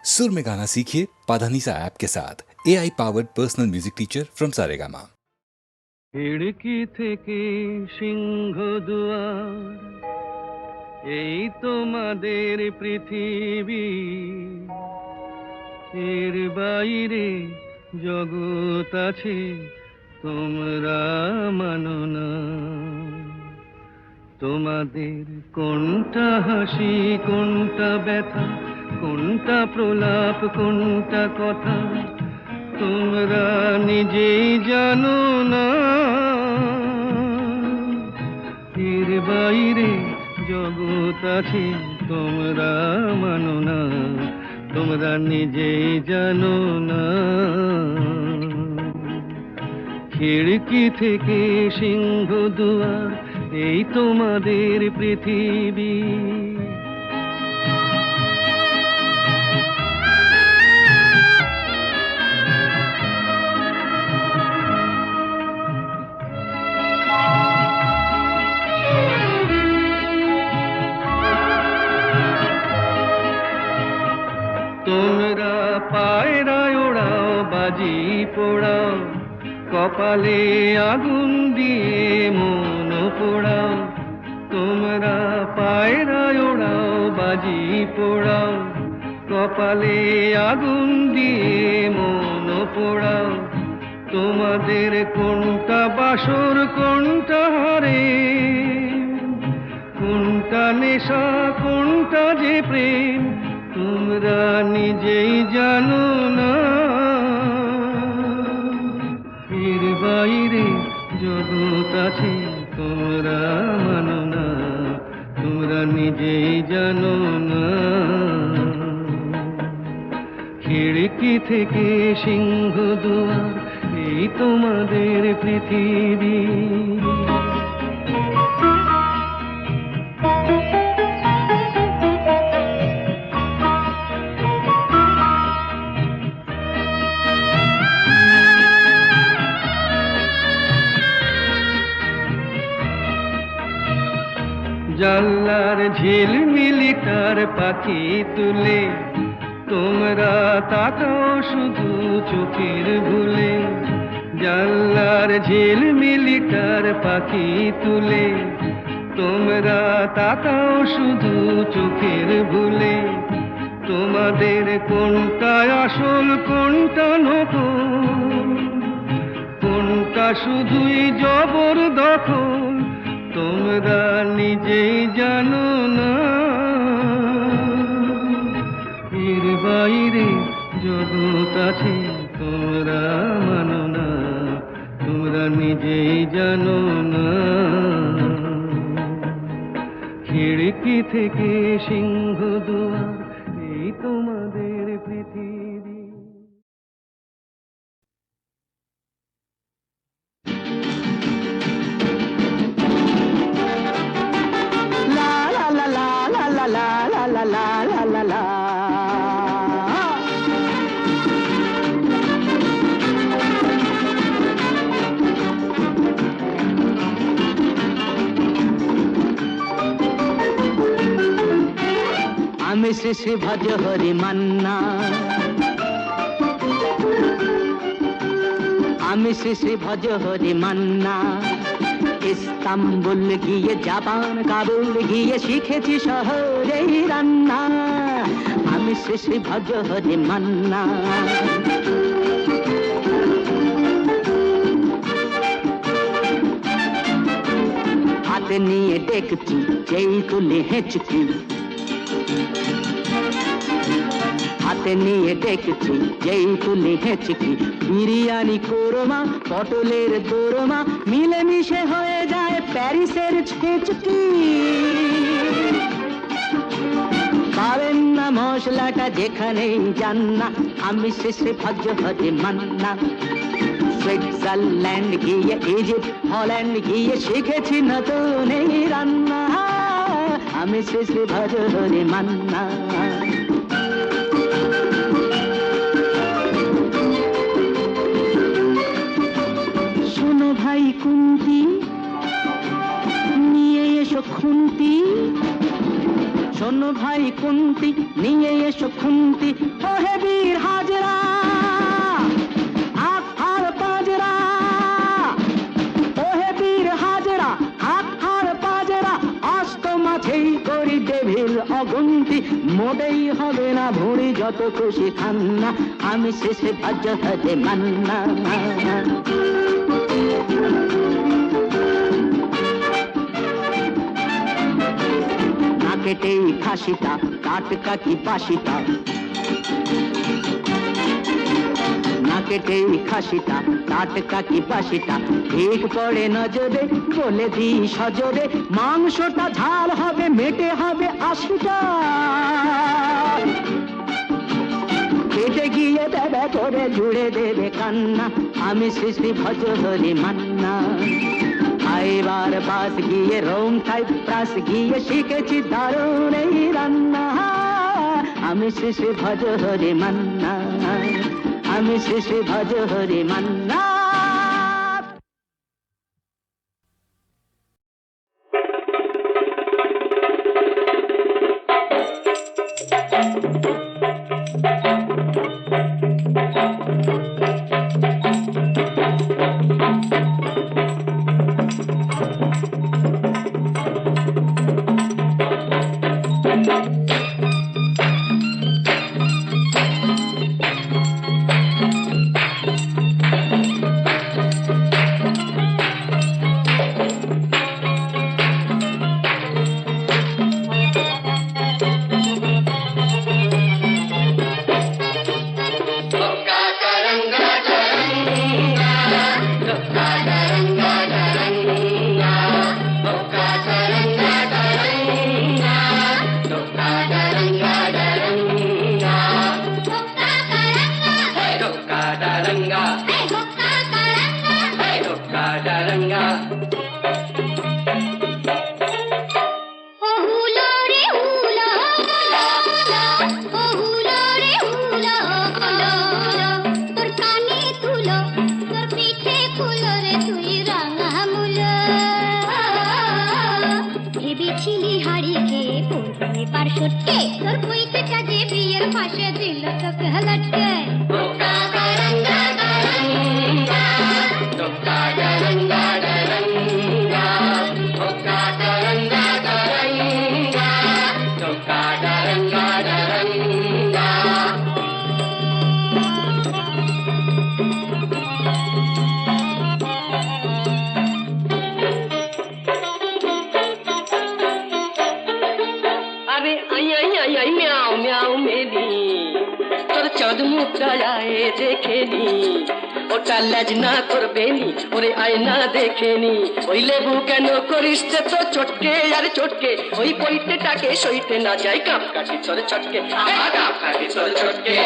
सुर में गाना सीखिए पाधानीसा ऐप के साथ AI powered personal music teacher from Saregama. खिड़की থেকে সিংহ দুয়ার এই তোমাদের পৃথিবী এর বাইরে জগৎ আছে তোমরা মানো না তোমাদের কোনটা হাসি কোনটা ব্যথা কোনটা প্রলাপ কোনটা কথা তোমরা নিজেই জানো না এর বাইরে জগৎ আছে তোমরা মানো না তোমরা নিজেই জানো না খিড়কি থেকে সিংহ দুয়ার এই তোমাদের পৃথিবী তোমরা পায়রায় ওড়াও বাজি পোড়াও কপালে আগুন দিয়ে মন পোড়াও তোমরা পায়রায় ওড়াও বাজি পোড়াও কপালে আগুন দিয়ে মন পোড়াও তোমাদের কোনটা বাসর কোনটা হারে কোনটা নেশা কোনটা যে প্রেম তোমরা নিজেই জানো না এর বাইরে জগৎ আছে তোমরা মানো না তোমরা নিজেই জানো না খিড়কি থেকে সিংহ দুয়ার এই তোমাদের পৃথিবী জানলার ঝিলমিলিটার পাখি তুলে তোমরা তাকাও শুধু চোখের ভুলে জানলার ঝিলমিলিটার পাখি তুলে তোমরা তাকাও শুধু চোখের ভুলে তোমাদের কোনটা আসল কোনটা নকল কোনটা শুধুই জবরদখল তোমরা নিজেই জানো না এর বাইরে জগৎ আছে তোমরা মানো না তোমরা নিজেই জানো না খিড়কি থেকে সিংহ দুয়ার এই তোমাদের পৃথিবী আমি শ্রী ভজ হরি মান্না আমি শ্রী ভজ হরি মান্না ইস্তাম্বুল গিয়ে জাপান কাবুল গিয়ে শিখেছি শহরেই রান্না আমি শ্রী ভজ হরি মান্না হাতে নিয়ে দেখছি যেই তুলে হেঁচকি হাতে নিয়ে দেখছি যেই তুলে হেঁচকি বিরিয়ানি কোরমা পটলের দোরমা মিলেমিশে হয়ে যায় প্যারিসের ছেচকি পাবেন না মশলাটা যেখানেই যান না আমি শেষে ভজ ভজে মান্না সুইজারল্যান্ড গিয়ে ইজিপ্ট হল্যান্ড গিয়ে শিখেছি নতুন এই রান্না আমি শেষে ভজ ভজে মান্না ভাই কুন্তি নিয়ে এসো খুন্তি শোনো শোনো ভাই কুন্তি, নিয়ে এসো খুন্তি, ওহে বীর হাজরা হাত হার পাজরা, ওহে বীর হাজরা হাত হার পাজরা, অস্ত মাঝেই করি ডেভিল অগুন্তি, মোটেই হবে না ভুঁড়ি যত খুশি খান্না, আমি শেষে ভজ হতে মান্না। কেটে খাসিটা টাটকা কি বাসিটা, না কেটে খাসিটা টাটকা কি বাসিটা, ঠিক পড়ে নজরে বলে দি সজরে, মাংসটা ঝাল হবে মেটে হবে 80টা, কেটে গিয়ে দেবে করে জুড়ে দেবে কান্না, আমি শ্রী ভজ হরি মান্না। এবার বাস গিয়ে রোম সাইপ্রাস গিয়ে শিখেছি দারুণ এই রান্না, আমি শ্রী ভজ হরি মান্না, আমি শ্রী ভজ হরি মান্না। ওটা লাজ না করবেনি, ওরে আয়না দেখেনি, ওই লেবু কেন করিস তো চটকে আর চটকে, ওই পইতেটাকে সইতে না যায় কাপ কাটি চলে চটকে, কাপ কাটি চলে চটকে।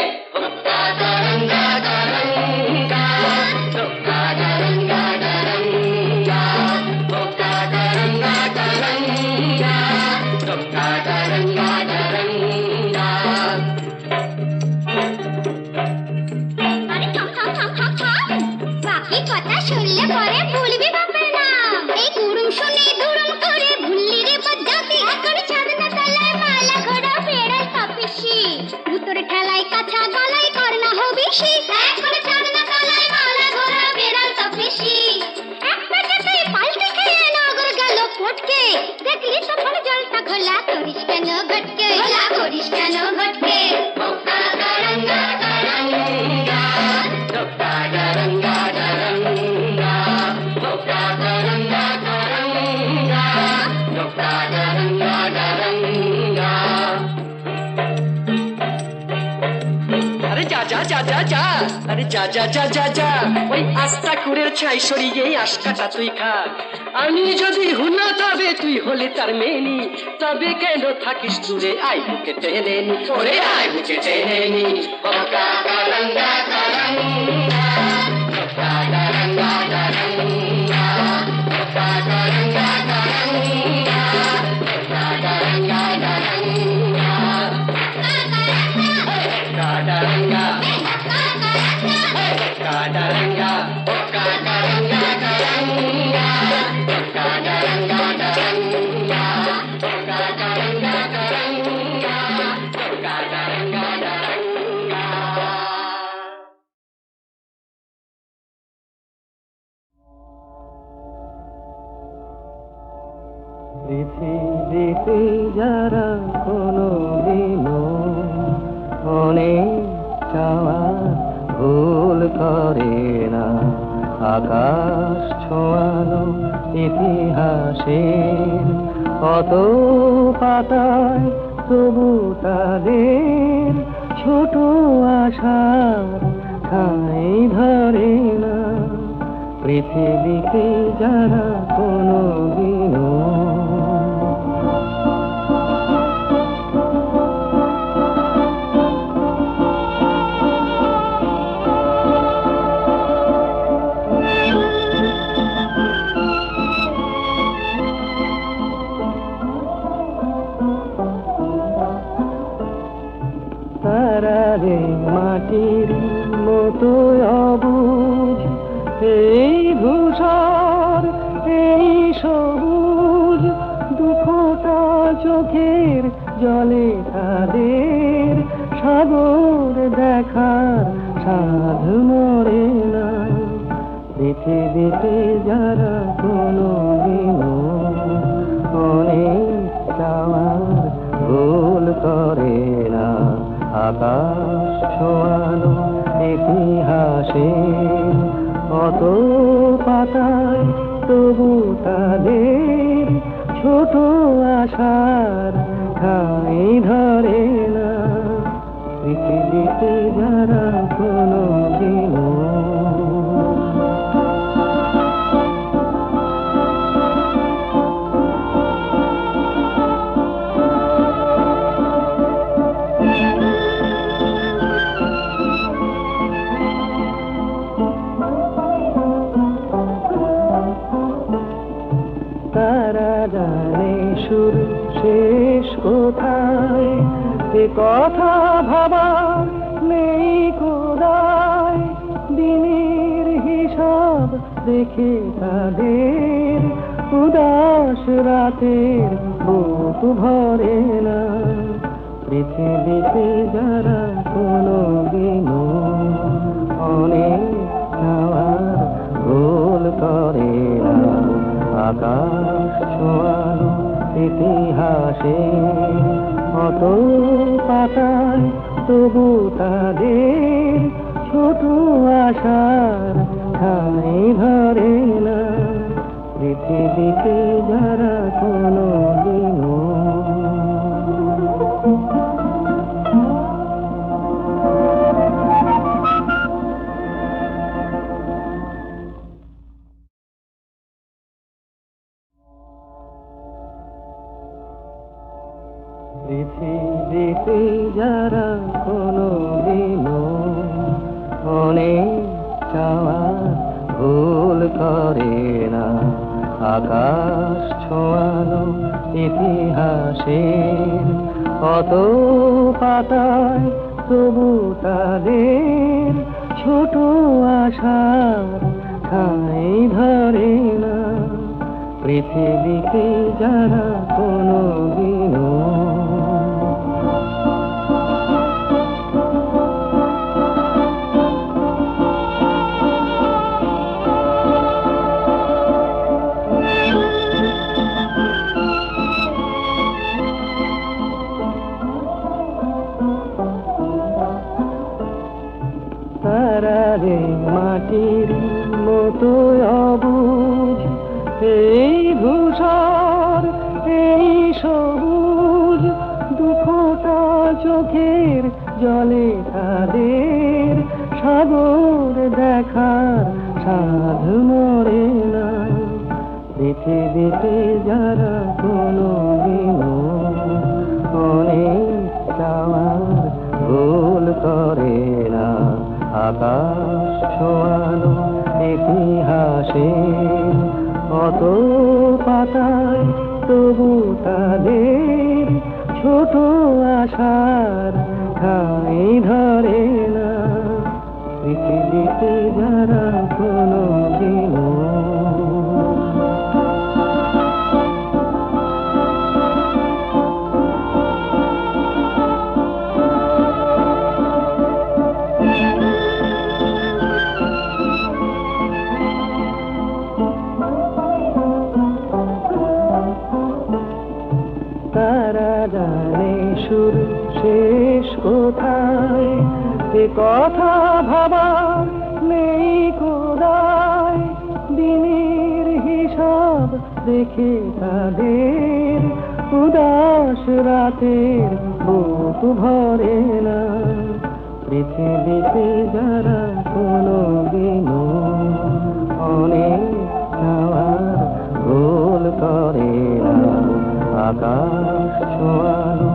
আরে যা যা যা যা যা, ওই আস্তা কুড়ের ছাই সরিয়ে আস্তাটা তুই খা, আমি যদি হুনা তবে তুই হলে তার মেনি, তবে কেন থাকিস দূরে, আই বুকে টেনে নি, ওরে আই বুকে টেনে নি। পৃথিবীতে যারা কোনো দিনও অনেক চাওয়ার ভুল করে না, আকাশ ছোঁয়ানো ইতিহাসের কত পাতায় তবু তাদের ছোট আশার ঠাঁই ধরে না। পৃথিবীতে যারা কোনো দিনও তারা রে মাটির মতো অবুঝ, এই ধূসর এই সবুজ দুঃখটা চোখের জলে তাদের সাগর দেখার সাধ মরে না। পৃথিবীতে যারা কোনো দিনও অনেক চাওয়ার ভুল করে না, আকাশ ছোঁয়ানো ইতিহাসে কত পাতায় তবু তাদের ছোট আশার ঠাঁই ধরে না। পৃথিবীতে যারা কোনো দিনও তারা জানে শুরু শেষ কোথায়, এ কথা ভাবা নেই কোদায়। দিনের হিসাব দেখে তাদের উদাস রাতের বুক ভরে না। পৃথিবীতে যারা কোনো দিনও অনেক চাওয়ার ভুল করে না, আকাশ ছোঁয়ানো ইতিহাসে কত পাতায় তবু তাদের ছোট আশার ঠাঁই ধরে না। পৃথিবীতে যারা কোনো দিনও পৃথিবীতে যারা কোনো দিনও অনেক চাওয়ার ভুল করে না, আকাশ ছোঁয়ানো ইতিহাসের কত পাতায় তবু তাদের ছোট আশার ঠাঁই ধরে না। পৃথিবীতে যারা কোনো দিনও তারা রে মাটির মতো অবুঝ, এই ধূসর এই সবুজ দুঃখটা চোখের জলে তাদের সাগর দেখার সাধ মরে না। পৃথিবীতে যারা কোনো দিনও অনেক চাওয়ার ভুল করে না, আকাশ ছোঁয়ানো ইতিহাসে কত পাতায় তবু তাদের ছোট আশার ঠাঁই ধরে না। পৃথিবীতে যারা কোনো দিনও এ কথা ভাবা নেই কোদায়, দিনের হিসাব দেখে তাদের উদাস রাতের বুক ভরে না। পৃথিবীতে যারা কোনো দিনও অনেক চাওয়ার ভুল করে না, আকাশ ছোঁয়ানো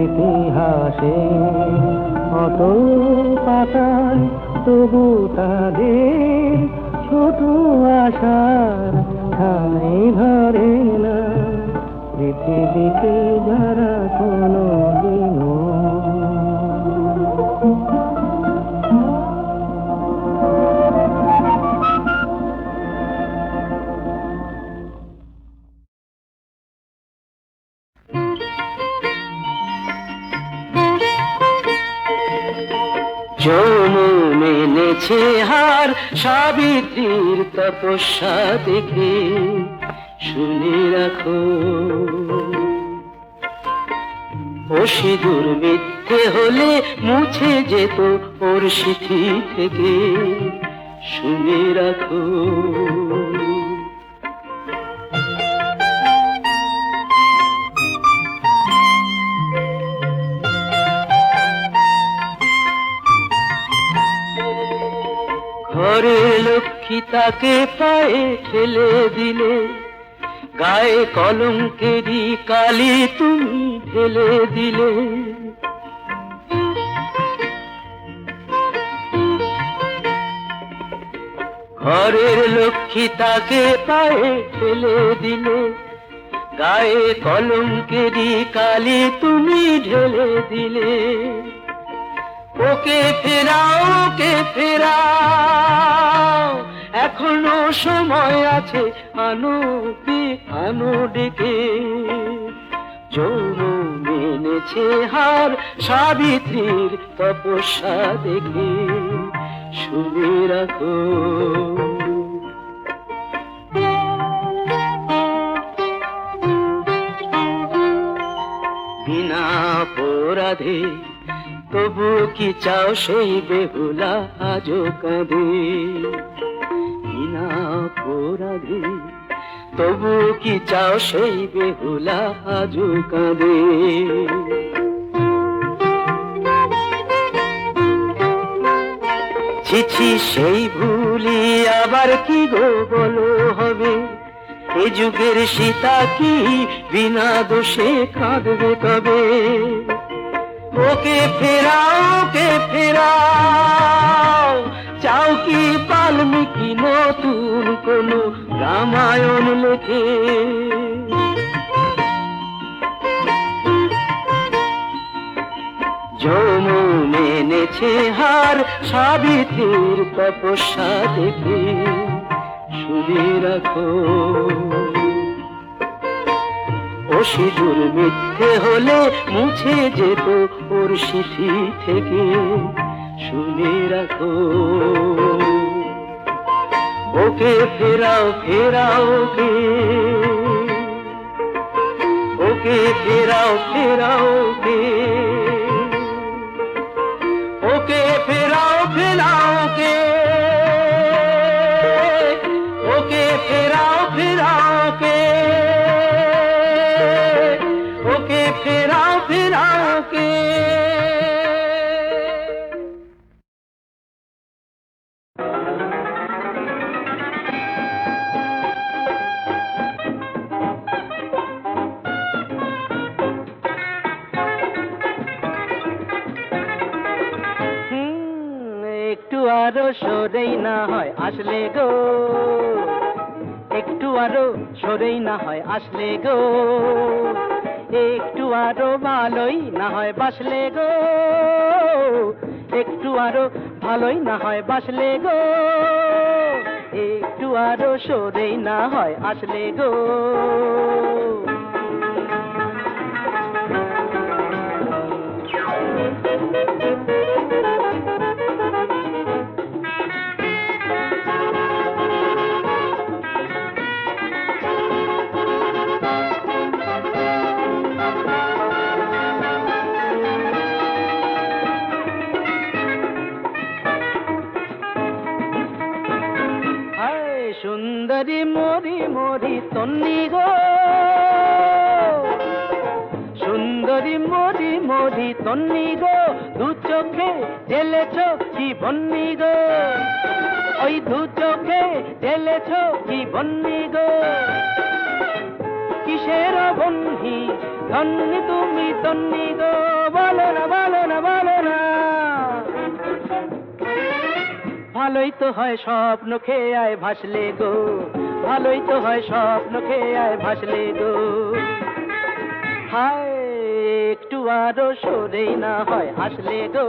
ইতিহাসে অত পাতায় তবু তাদের ছোট আশার ঠাঁই ধরে না। পৃথিবীতে যারা কোনো দিনও যমুন এনেছে হার সাবিত্রীর তপস্যা দেখে, শুনে রাখো ও সিঁদুর মিথ্যে হলে মুছে যেত ওর সিথি থেকে, শুনে রাখো। ঘরের লক্ষ্মী তাকে পায়ে ঠেলে দিলে, গায়ে কলঙ্কেরই কালি তুমি ঢেলে দিলে। ঘরের লক্ষ্মী তাকে পায়ে ঠেলে দিলে, গায়ে কলঙ্কেরই কালি তুমি ঢেলে দিলে। ওকে ফেরাও, ওকে ফেরাও, এখনো সময় আছে, আনো কি আনো ডেকে। যৌবন এনেছে হার সাবিত্রীর তপস্যা দেখে, শুনে রাখো। বিনা অপরাধে তবু কি চাও সেই বেহুলা আজো কাঁদে। বিনা অপরাধে তবু কি চাও সেই বেহুলা আজো কাঁদে। ছিছি সেই ভুলি আবার কি গো বলো হবে, এ যুগের সীতা কি বিনা দোষে কাঁদবে কবে। ওকে ফেরাও, ওকে ফেরাও, চাও কি বাল্মীকি নতুন কোন রামায়ণ লেখে। যমুন এনেছে হার সাবিত্রীর তপস্যা দেখে, শুনে রাখো। ও সিঁদুর মিথ্যে হলে মুছে যেত ওর সিথি থেকে, শুনে রাখো। ওকে ফেরাও, ফেরাও ওকে, ওকে ফেরাও, ফেরাও ওকে, ওকে ফেরাও, ফেরাও ওকে, ওকে ফেরাও, ফেরাও ওকে, ওকে ফেরাও, ফেরাও ওকে। একটু আরো সরেই না হয় আসলে গো, একটু আরো সরেই না হয় আসলে গো, একটু আরো ভালোই না হয় বাসলে গো, একটু আরো ভালোই না হয় বাসলে গো, একটু আরো সরেই না হয় আসলে গো। তন্নি গো, সুন্দরী মরি মরি তন্নি গো, দু চোখে ঢেলেছ কি বন্নি গো, ওই দু চোখে ঢেলেছ কি বন্নি গো, কিসের বন্ধি তন্নি তুমি তন্নি গো, বলো না বলো না বলো না। ভালোই তো হয় স্বপ্ন খেয়ে আয় ভাসলে গো, ভালোই তো হয় স্বপ্ন খেয়ে আয় ভাসলে গো, হায় একটু আরো সরেই না হয় আসলে গো,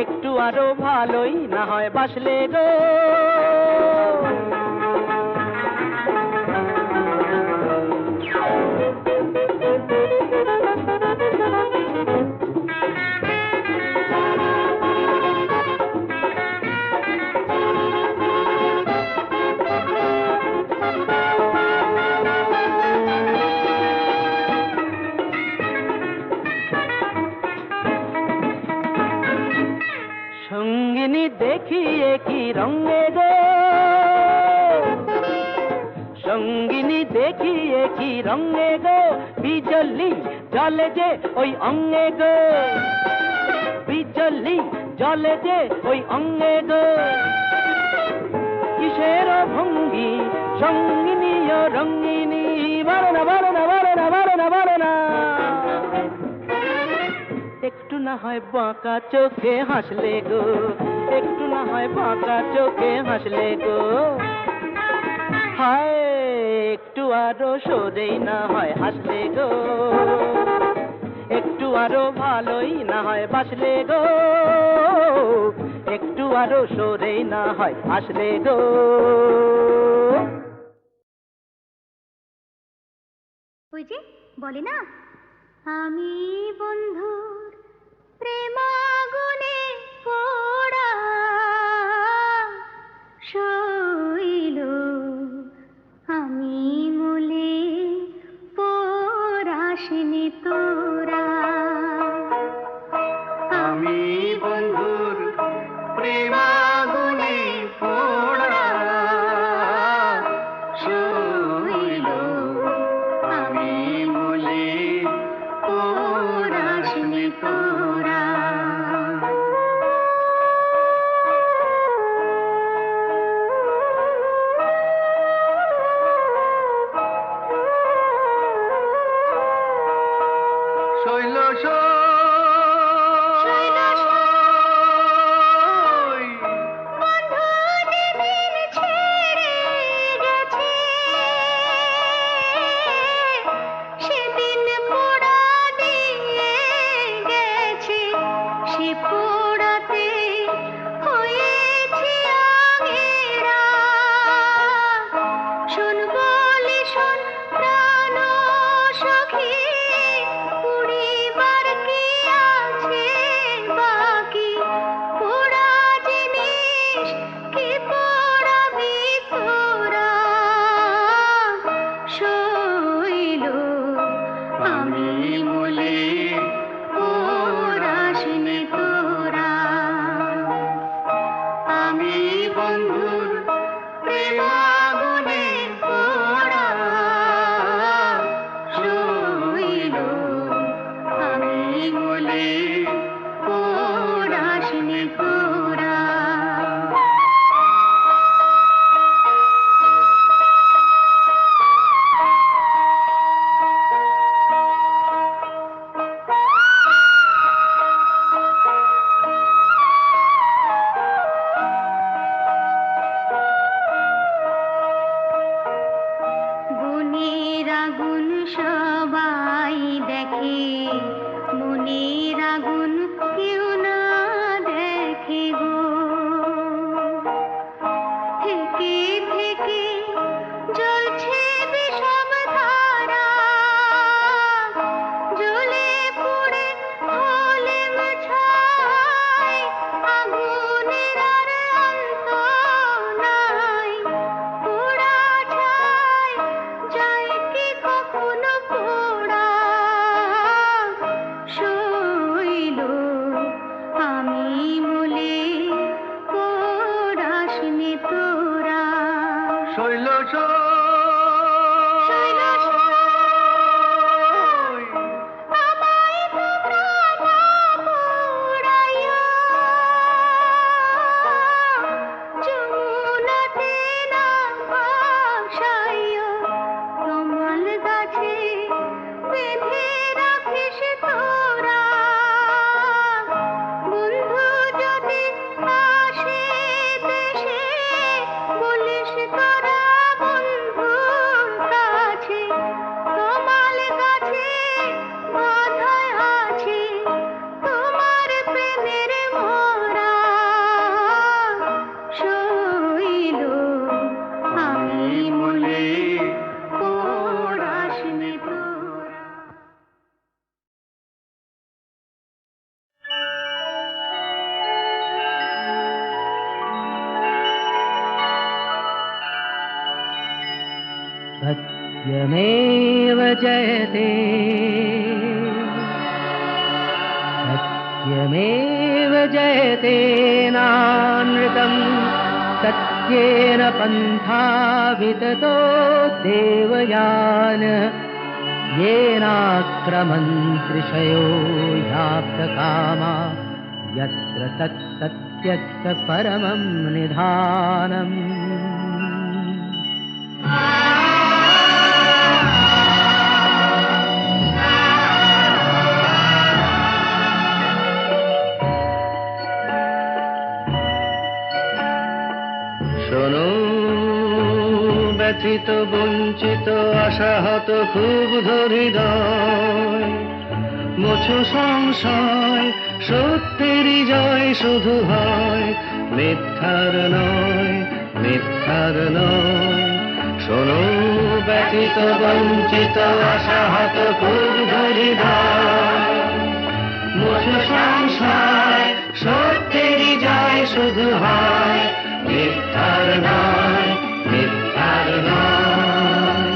একটু আরো ভালোই না হয় বাসলে গো। সঙ্গিনী দেখিয়ে কি রঙে গো, সঙ্গিনী দেখিয়ে কি রঙে গো, বিজলি জলে যে ওই অঙ্গে গো, বিজলি জলে যে ওই অঙ্গে গো, কিসের ভঙ্গি সঙ্গিনী ও রঙ্গিনী, বলো না বলো না বলো না বলো না বলো না। একটু না হয় বাঁকা চোখে হাসলে গো, একটু না হয় বাঁকা চোখে হাসলে গো, হায় একটু আরো সরেই না হয় আসলে গো, একটু আরো ভালোই না হয় বাসলে গো, একটু আরো সরেই না হয় আসলে গো। ওই যে বলে না, আমি বন্ধুর প্রেমাগুনে পোড়া, শৈল আমি মলে পরাশিনি তোরা, আমি বন্ধুর প্রেমাগুনে পোড়া, শৈল আমি মলে পরাশিনি তোরা। শৈল বন্ধু যেদিন ছেড়ে গেছে, সেদিন পোড়া দিয়ে গেছে, সে পোড়াতে হয়েছে আগেরা। শোন বলি শোন প্রাণ সখী, পুড়িবার কি আছে বাকি, পোড়া জিনিস কি পোড়াবি তোরা, শৈল আমি মলে পরাশিনি তোরা, আমি বন্ধুর প্রেমাগুনে পোড়া, শৈল আমি মলে পরাশিনি তোরা। গুণের আগুন সবাই দেখে, মনের আগুন কেউ না দেখে গো, থেকে থেকে জ্বলছে বিষম ধারা, জ্বলে পুড়ে হলে ছাই, আগুনের আর অন্ত নাই, পোড়া ছাই যায় কি কখনো পোড়া, শৈল আমি মলে পরাশিনি তোরা। শৈল सत्यमेव जयते सत्यमेव जयते नानृतम् सत्येन पन्था विततो देवयान येनाक्रमन्त्रिषयो ह्याप्तकामा यत्र तत्सत्यस्य परमं निधानम् শোনো ব্যথিত বঞ্চিত আশাহত ক্ষুব্ধ হৃদয় মোছো সংশয় সত্যেরই জয় শুধু হয় মিথ্যার নয় মিথ্যার নয় শোনো ব্যথিত বঞ্চিত আশাহত ক্ষুব্ধ হৃদয় মোছো সংশয় সত্যেরই জয় শুধু হয় মিথ্যার নয় মিথ্যার নয়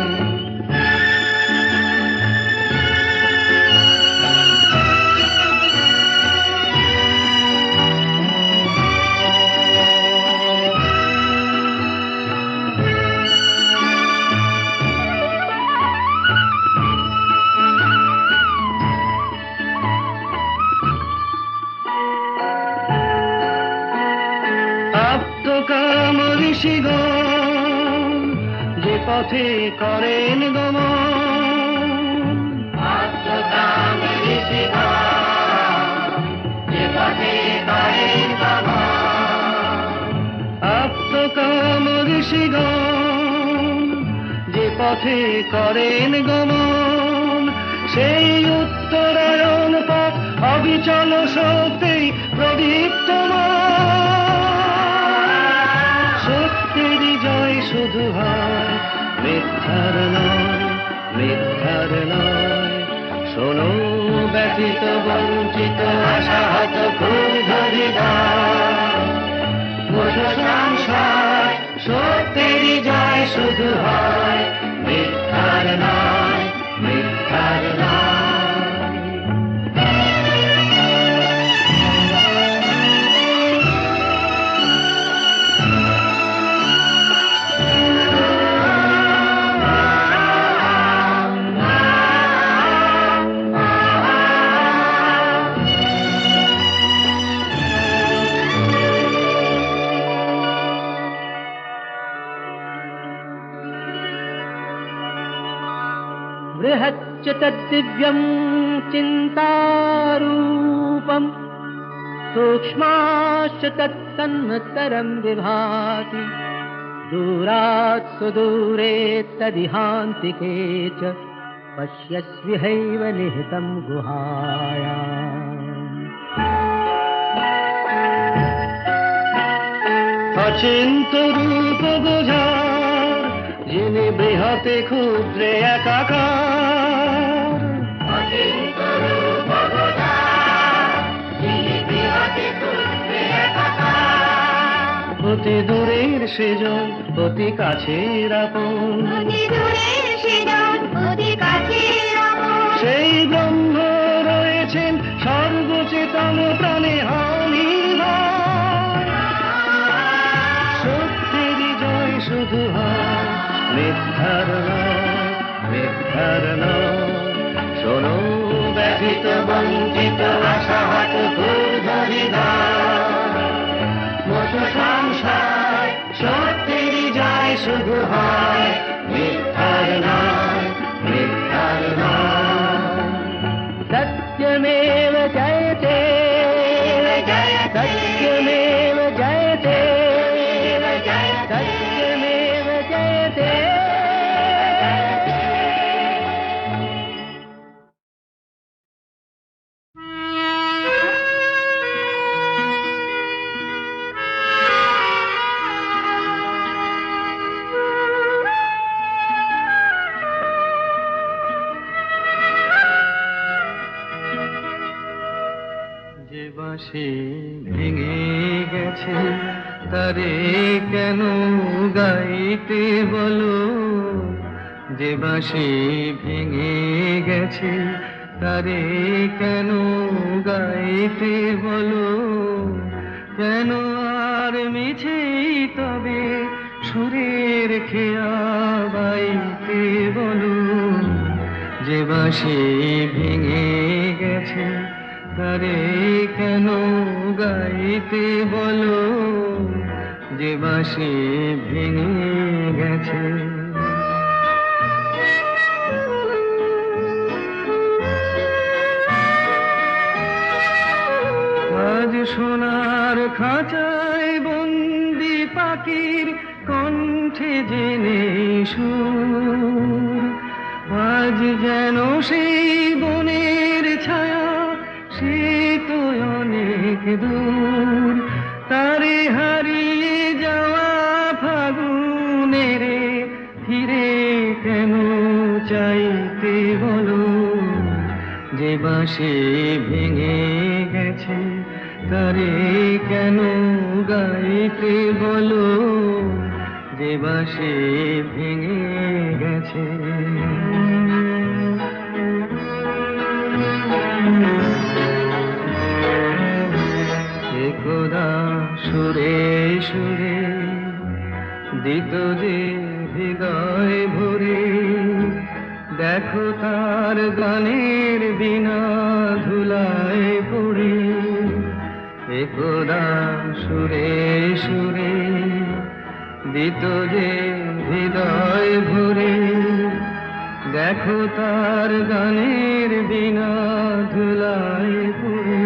আপ্তকাম ঋষিগণ যে পথে করেন গমন আপ্তকাম ঋষিগণ যে পথে করেন গমন আপ্তকাম ঋষিগণ যে পথে করেন গমন সেই উত্তরায়ণ পথ অবিচল শক্তি প্রদীপ্তমান সত্যেরই জয় শুধু হয় মিথ্যার নয় মিথ্যার নয় শোনো ব্যথিত বঞ্চিত আশাহত ক্ষুব্ধ হৃদয় মোছো সংশয় সত্যেরই জয় শুধু হয় মিথ্যার নয় মিথ্যার নয় बृहच्च तद्दिव्यं चिन्तारूपं सूक्ष्माश्च तत्सन्मतरं विभाति दूरात् सुदूरे तदिहान्तिके च पश्यस्विहैव निहितं गुहायाम् अचिन्त्य रूप बुझार যিনি বৃহতে ক্ষুদ্রে একাকার অতি দূরের সেজন অতি কাছের আপন সেই ব্রহ্ম রয়েছেন সর্বচেতন প্রাণে হানি সত্যেরই জয় শুধু হয় মিথ্যার নয় মিথ্যার নয় শোনো ব্যথিত বঞ্চিত আশাহত ক্ষুব্ধ হৃদয় মোছো সংশয় সত্যেরই জয় শুধু হয় মিথ্যার নয় মিথ্যার নয় সত্যমেব জয়তে সত্যমেব জয়তে সত্যমেব জয়তে যে বাঁশি ভেঙে গেছে তারে কেন গাইতে বলো যে বাঁশি ভেঙে গেছে তারে কেন গাইতে বলো, কেন আর মিছেই তবে সুরের খেয়া বাইতে বলো। যে বাঁশি ভেঙে গেছে তারে কেন গাইতে বলো, যে বাঁশি ভেঙে গেছে। আজ সোনার খাঁচায় বন্দি পাখির কণ্ঠে জেনে সুর, আজ যেন সেই বনের ছায়া সে তো অনেক দূর। তারে হারিয়ে যাওয়া ফাগুনের ফিরে কেন চাইতে বলো, যে বাঁশি ভেঙে গেছে তারে কেন গাইতে বলো, যে বাঁশি ভেঙে গেছে। একদা সুরে সুরে দিত যে হৃদয় ভরে, দেখো তার গানের বিনা ধুলায় পড়ে। একদা সুরে সুরে দিত যে হৃদয় ভরে, দেখো তার গানের বিনা ধুলায় পড়ে।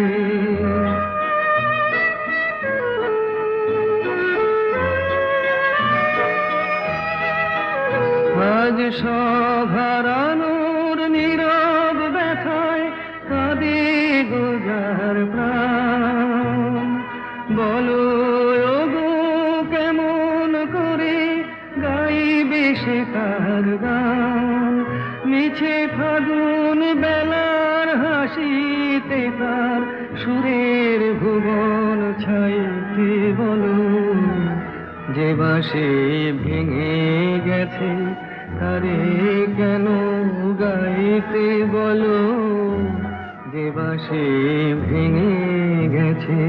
আজ সভারানোর নীরব ব্যথায় কাঁদে গোজার প্রাণ, বলো ওগো কেমন করে গাইবে সে তার গান। মিছে ফাগুন বেলার হাসিতে তার সুরের ভুবন ছাইতে বলো, যে বাঁশি ভেঙে গেছে তারে কেন গাইতে বলো, যে বাঁশি ভেঙে গেছে।